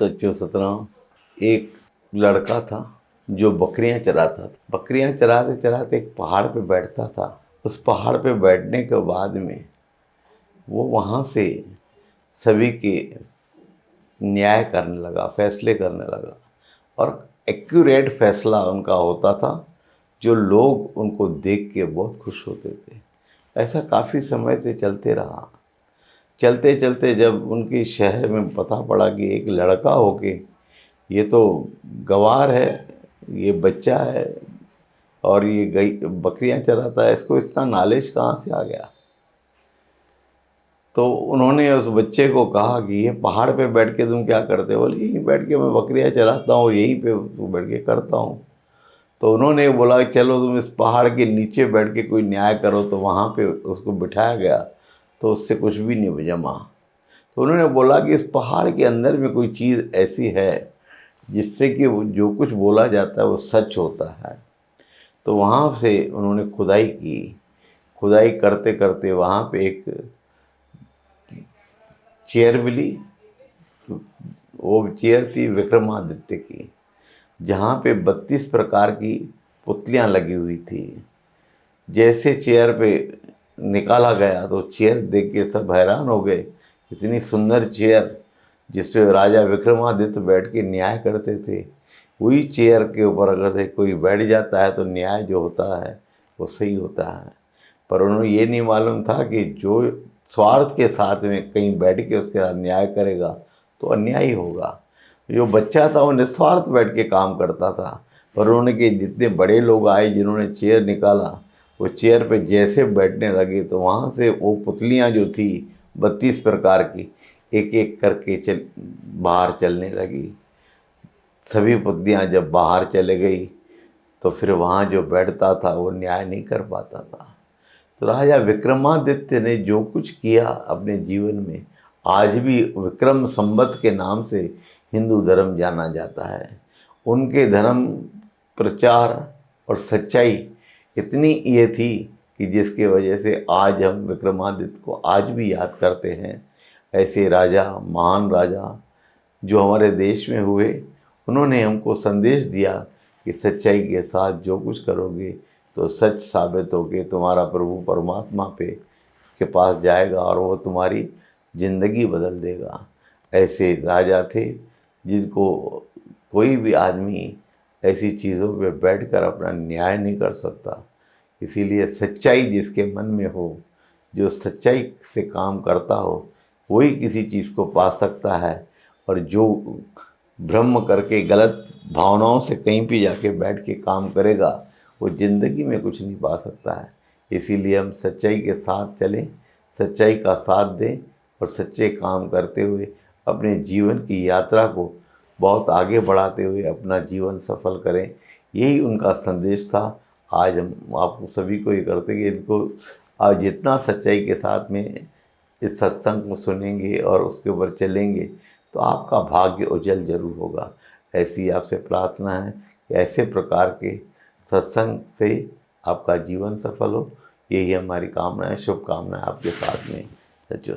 सच्चो सतनाम। एक लड़का था जो बकरियां चराता था। बकरियां चराते चराते एक पहाड़ पे बैठता था। उस पहाड़ पे बैठने के बाद में वो वहाँ से सभी के न्याय करने लगा, फैसले करने लगा और एक्यूरेट फैसला उनका होता था जो लोग उनको देख के बहुत खुश होते थे। ऐसा काफ़ी समय से चलते रहा। चलते चलते जब उनके शहर में पता पड़ा कि एक लड़का होके ये तो गंवार है, ये बच्चा है और ये गई बकरियां चराता है, इसको इतना नॉलेज कहाँ से आ गया। तो उन्होंने उस बच्चे को कहा कि ये पहाड़ पे बैठ के तुम क्या करते हो? बोले यहीं बैठ के मैं बकरियां चराता हूँ और यहीं पे बैठ के करता हूँ। तो उन्होंने बोला कि चलो तुम इस पहाड़ के नीचे बैठ के कोई न्याय करो। तो वहाँ पे उसको बिठाया गया तो उससे कुछ भी नहीं जमा। तो उन्होंने बोला कि इस पहाड़ के अंदर में कोई चीज़ ऐसी है जिससे कि जो कुछ बोला जाता है वो सच होता है। तो वहाँ से उन्होंने खुदाई की। खुदाई करते करते वहाँ पे एक चेयर मिली। वो चेयर थी विक्रमादित्य की, जहाँ पे 32 प्रकार की पुतलियाँ लगी हुई थी। जैसे चेयर पे निकाला गया तो चेयर देख के सब हैरान हो गए। इतनी सुंदर चेयर जिस पे राजा विक्रमादित्य बैठ के न्याय करते थे, वही चेयर के ऊपर अगर से कोई बैठ जाता है तो न्याय जो होता है वो सही होता है। पर उन्हें ये नहीं मालूम था कि जो स्वार्थ के साथ में कहीं बैठ के उसके साथ न्याय करेगा तो अन्याय ही होगा। जो बच्चा था वो निस्वार्थ बैठ के काम करता था। पर उन्होंने कि जितने बड़े लोग आए जिन्होंने चेयर निकाला, वो चेयर पे जैसे बैठने लगे तो वहाँ से वो पुतलियाँ जो थी 32 प्रकार की एक एक करके बाहर चलने लगी। सभी पुतलियाँ जब बाहर चले गई तो फिर वहाँ जो बैठता था वो न्याय नहीं कर पाता था। तो राजा विक्रमादित्य ने जो कुछ किया अपने जीवन में, आज भी विक्रम संवत के नाम से हिंदू धर्म जाना जाता है। उनके धर्म प्रचार और सच्चाई इतनी ये थी कि जिसके वजह से आज हम विक्रमादित्य को आज भी याद करते हैं। ऐसे राजा, महान राजा जो हमारे देश में हुए, उन्होंने हमको संदेश दिया कि सच्चाई के साथ जो कुछ करोगे तो सच साबित होके तुम्हारा प्रभु परमात्मा पे के पास जाएगा और वो तुम्हारी ज़िंदगी बदल देगा। ऐसे राजा थे जिनको कोई भी आदमी ऐसी चीज़ों पे बैठकर अपना न्याय नहीं कर सकता। इसीलिए सच्चाई जिसके मन में हो, जो सच्चाई से काम करता हो, वही किसी चीज़ को पा सकता है। और जो भ्रम करके गलत भावनाओं से कहीं भी जाके बैठ के काम करेगा वो ज़िंदगी में कुछ नहीं पा सकता है। इसीलिए हम सच्चाई के साथ चलें, सच्चाई का साथ दें और सच्चे काम करते हुए अपने जीवन की यात्रा को बहुत आगे बढ़ाते हुए अपना जीवन सफल करें। यही उनका संदेश था। आज हम आप सभी को ये करते कि इनको आज जितना सच्चाई के साथ में इस सत्संग को सुनेंगे और उसके ऊपर चलेंगे तो आपका भाग्य उज्जवल जरूर होगा। ऐसी आपसे प्रार्थना है कि ऐसे प्रकार के सत्संग से आपका जीवन सफल हो। यही हमारी कामना है, शुभकामनाएं आपके साथ में। सच्चे